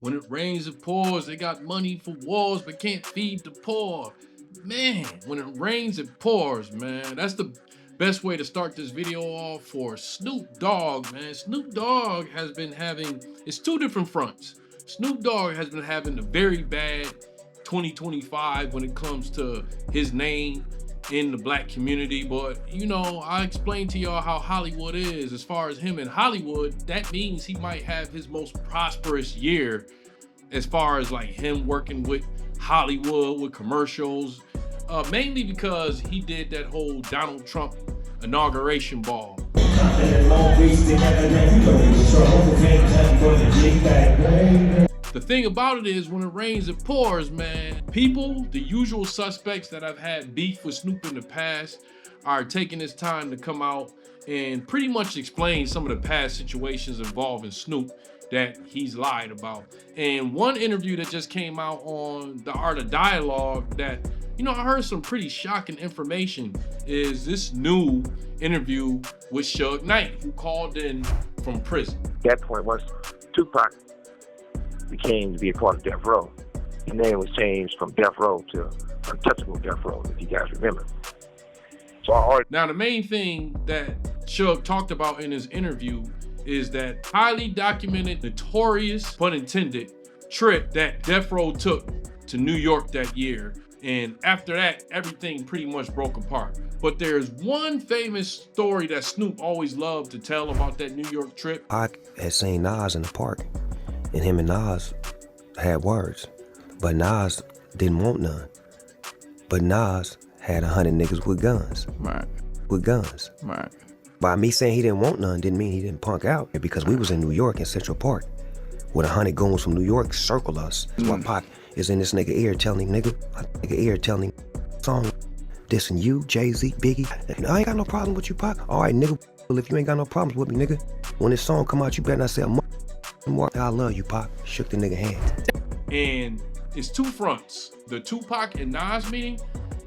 When it rains, it pours. They got money for wars, but can't feed the poor. Man, when it rains, it pours, man. That's the best way to start this video off for Snoop Dogg, man. Snoop Dogg has been having, it's two different fronts. Snoop Dogg has been having a very bad 2025 when it comes to his name in the black community. But you know, I explained to y'all how Hollywood is. As far as him in Hollywood, that means he might have his most prosperous year as far as like him working with Hollywood with commercials, mainly because he did that whole Donald Trump inauguration ball. The thing about it is, when it rains, it pours, man. People, the usual suspects that I've had beef with Snoop in the past, are taking this time to come out and pretty much explain some of the past situations involving Snoop that he's lied about. And one interview that just came out on The Art of Dialogue that, you know, I heard some pretty shocking information is this new interview with Suge Knight, who called in from prison. That point, once Tupac became to be a part of Death Row, the name was changed from Death Row to Untouchable Death Row, if you guys remember. So now, the main thing that Suge talked about in his interview is that highly documented, notorious, pun intended, trip that Death Row took to New York that year. And after that, everything pretty much broke apart. But there's one famous story that Snoop always loved to tell about that New York trip. I had seen Nas in the park, and him and Nas had words, but Nas didn't want none. But Nas had 100 niggas with guns. Right. With guns. Right. By me saying he didn't want none didn't mean he didn't punk out, because we was in New York in Central Park with 100 goons from New York circle us. That's why Pac is in this nigga ear telling nigga song dissing you, Jay-Z, Biggie. I ain't got no problem with you, Pac. All right, nigga. Well, if you ain't got no problems with me, nigga, when this song come out, you better not say more. I love you, Pac. Shook the nigga hand. And it's two fronts: the Tupac and Nas meeting,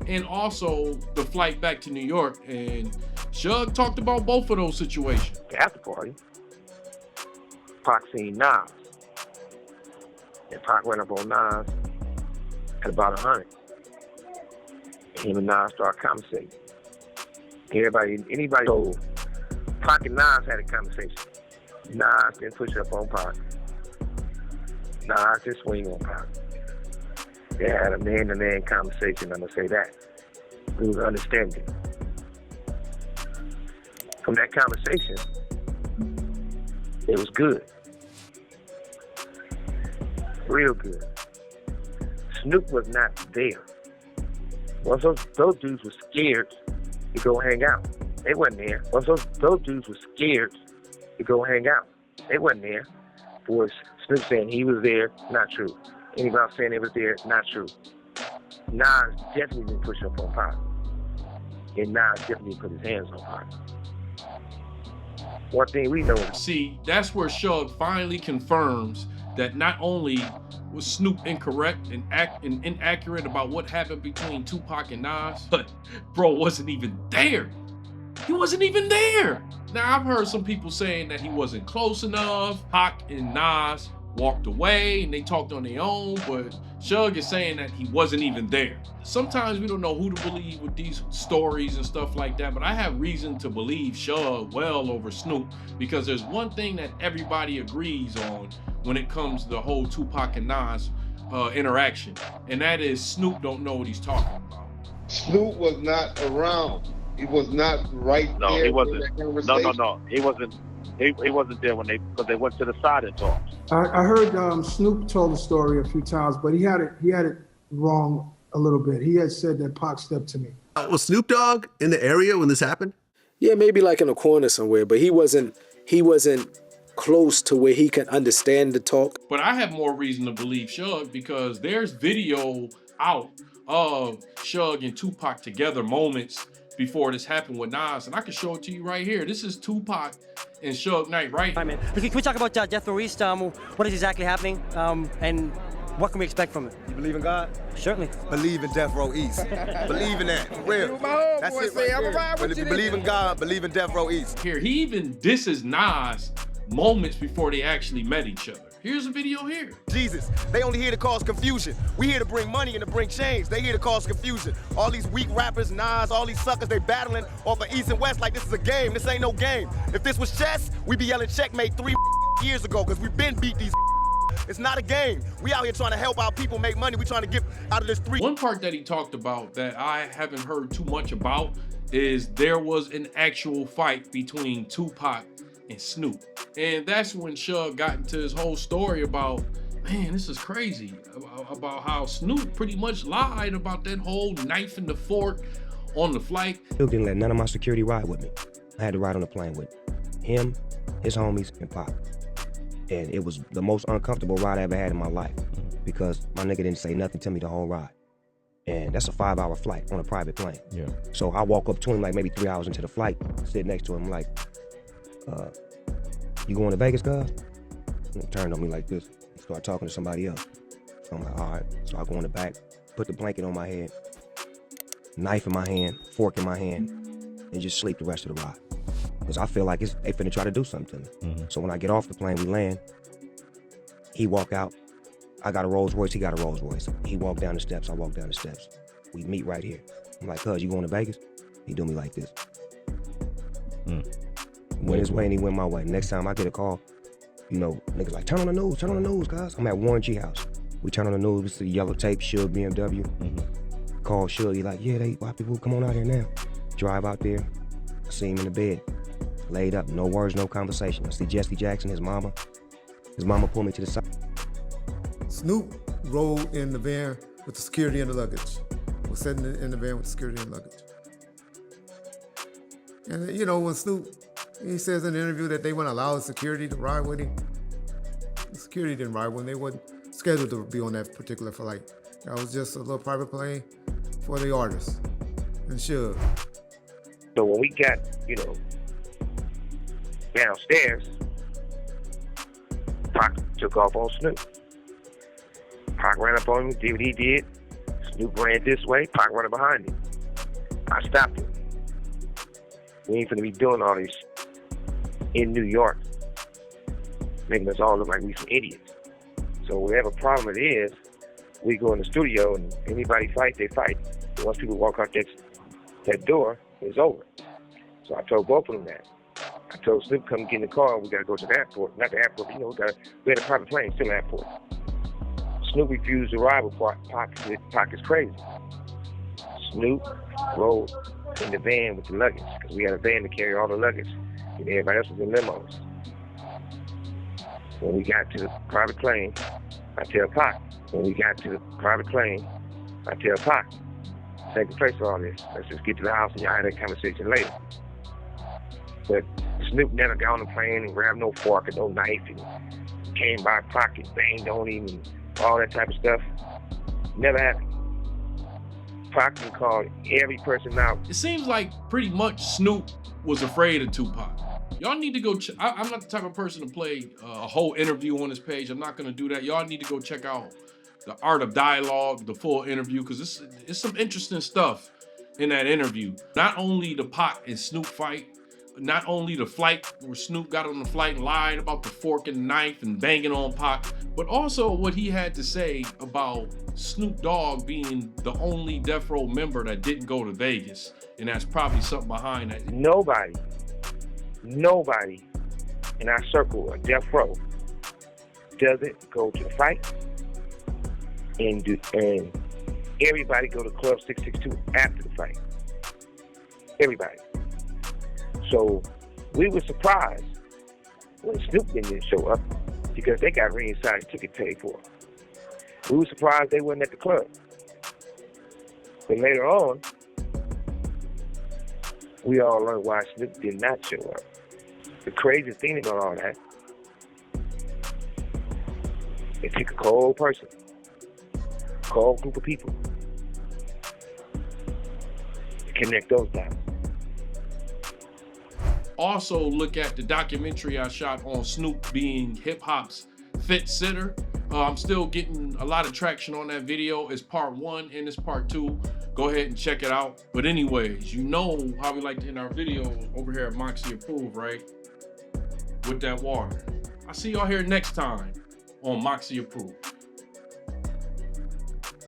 and also the flight back to New York. And Suge talked about both of those situations. the after party, Pac seen Nas, and Pac went up on Nas at about 100. Him and Nas started conversating. Anybody told Pac and Nas had a conversation. Nas didn't push up on Pac. Nas didn't swing on Pac. They had a man-to-man conversation, I'm gonna say that. It was understanding. From that conversation, it was good. Real good. Snoop was not there. Once those dudes were scared to go hang out. They wasn't there. Once those dudes were scared to go hang out. They wasn't there. For Snoop saying he was there, not true. Anybody saying they was there, not true. Nas definitely didn't push up on Pac. And Nas definitely put his hands on Pac. One thing we know is... See, that's where Suge finally confirms that not only was Snoop incorrect and inaccurate about what happened between Tupac and Nas, but bro wasn't even there. He wasn't even there. Now, I've heard some people saying that he wasn't close enough. Pac and Nas walked away and they talked on their own, but Suge is saying that he wasn't even there. Sometimes we don't know who to believe with these stories and stuff like that, but I have reason to believe Suge well over Snoop, because there's one thing that everybody agrees on when it comes to the whole Tupac and Nas interaction, and that is Snoop don't know what he's talking about. Snoop was not around. He was not right there. No, he wasn't. No. He wasn't. He wasn't there because they went to the side and talked. I heard Snoop told the story a few times, but he had it wrong a little bit. He had said that Pac stepped to me. Was Snoop Dogg in the area when this happened? Yeah, maybe like in a corner somewhere, but he wasn't close to where he can understand the talk. But I have more reason to believe Suge because there's video out of Suge and Tupac together moments before this happened with Nas, and I can show it to you right here. This is Tupac and Suge Knight right here. All right, man. Can we talk about Death Row East? What is exactly happening, and what can we expect from it? You believe in God? Certainly. Believe in Death Row East. Believe in that, for real. That's it right there. But if you believe in God, believe in Death Row East. Here, he even disses Nas moments before they actually met each other. Here's a video here. Jesus, they only here to cause confusion. We here to bring money and to bring change. They here to cause confusion. All these weak rappers, Nas, all these suckers, they battling off of East and West like this is a game. This ain't no game. If this was chess, we'd be yelling checkmate 3 years ago because we've been beat these. It's not a game. We out here trying to help our people make money. We trying to get out of this 3. One part that he talked about that I haven't heard too much about is there was an actual fight between Tupac and Snoop. And that's when Suge got into his whole story about, man, this is crazy, about how Snoop pretty much lied about that whole knife and the fork on the flight. Snoop didn't let none of my security ride with me. I had to ride on the plane with him, his homies, and Pop. And it was the most uncomfortable ride I ever had in my life because my nigga didn't say nothing to me the whole ride. And that's a 5-hour flight on a private plane. Yeah. So I walk up to him like maybe 3 hours into the flight, sit next to him like, you going to Vegas, cuz? And he turned on me like this, start talking to somebody else. So I'm like, all right. So I go in the back, put the blanket on my head, knife in my hand, fork in my hand, and just sleep the rest of the ride. Because I feel like they finna try to do something to me. So when I get off the plane, we land, he walk out, I got a Rolls Royce, he got a Rolls Royce. He walked down the steps, I walk down the steps. We meet right here. I'm like, cuz, you going to Vegas? He do me like this. Went his way and he went my way. Next time I get a call, you know, niggas like, turn on the news, guys. I'm at Warren G house. We turn on the news, we see yellow tape, Suge BMW. Call Suge, he like, yeah, white people, come on out here now. Drive out there, I see him in the bed, laid up, no words, no conversation. I see Jesse Jackson, his mama. His mama pulled me to the side. Snoop rode in the van with the security and the luggage. Was sitting in the van with the security and luggage. And you know, when Snoop, he says in the interview that they wouldn't allow the security to ride with him. The security didn't ride with him. They wasn't scheduled to be on that particular flight. That was just a little private plane for the artists and Suge. So when we got, you know, downstairs, Pac took off on Snoop. Pac ran up on him, did what he did. Snoop ran this way, Pac running behind him. I stopped him. We ain't finna be doing all this in New York, making us all look like we some idiots. So whatever problem it is, we go in the studio and anybody fight, they fight. Once people walk out that door, it's over. So I told both of them that. I told Snoop, come get in the car, we gotta go to the airport. Not the airport, you know, we had a private plane, still an airport. Snoop refused to ride with Pac is crazy. Snoop rode in the van with the luggage, because we had a van to carry all the luggage, and everybody else was in limos. When we got to the private plane, I tell Pac. When we got to the private plane, I tell Pac, take the place for all this. Let's just get to the house and y'all have that conversation later. But Snoop never got on the plane and grabbed no fork and no knife and came by Pac and banged on him and all that type of stuff. Never happened. Pac can call every person out. It seems like pretty much Snoop was afraid of Tupac. Y'all need to go I'm not the type of person to play a whole interview on this page. I'm not gonna do that. Y'all need to go check out The Art of Dialogue, the full interview, because it's some interesting stuff in that interview. Not only the Pac and Snoop fight, not only the flight where Snoop got on the flight and lied about the fork and the knife and banging on Pac, but also what he had to say about Snoop Dogg being the only Death Row member that didn't go to Vegas. And that's probably something behind that. Nobody in our circle of Death Row doesn't go to the fight, and everybody go to Club 662 after the fight. Everybody. So we were surprised when Snoop didn't show up because they got ringside ticket paid for. We were surprised they wasn't at the club. But later on, we all learned why Snoop did not show up. The crazy thing about all that, it took a cold person, a cold group of people to connect those dots. Also look at the documentary I shot on Snoop being hip hop's fit sitter. I'm still getting a lot of traction on that video. It's part 1 and it's part 2. Go ahead and check it out. But anyways, you know how we like to end our videos over here at Moxy Approved, right? With that water. I'll see y'all here next time on Moxy Approved.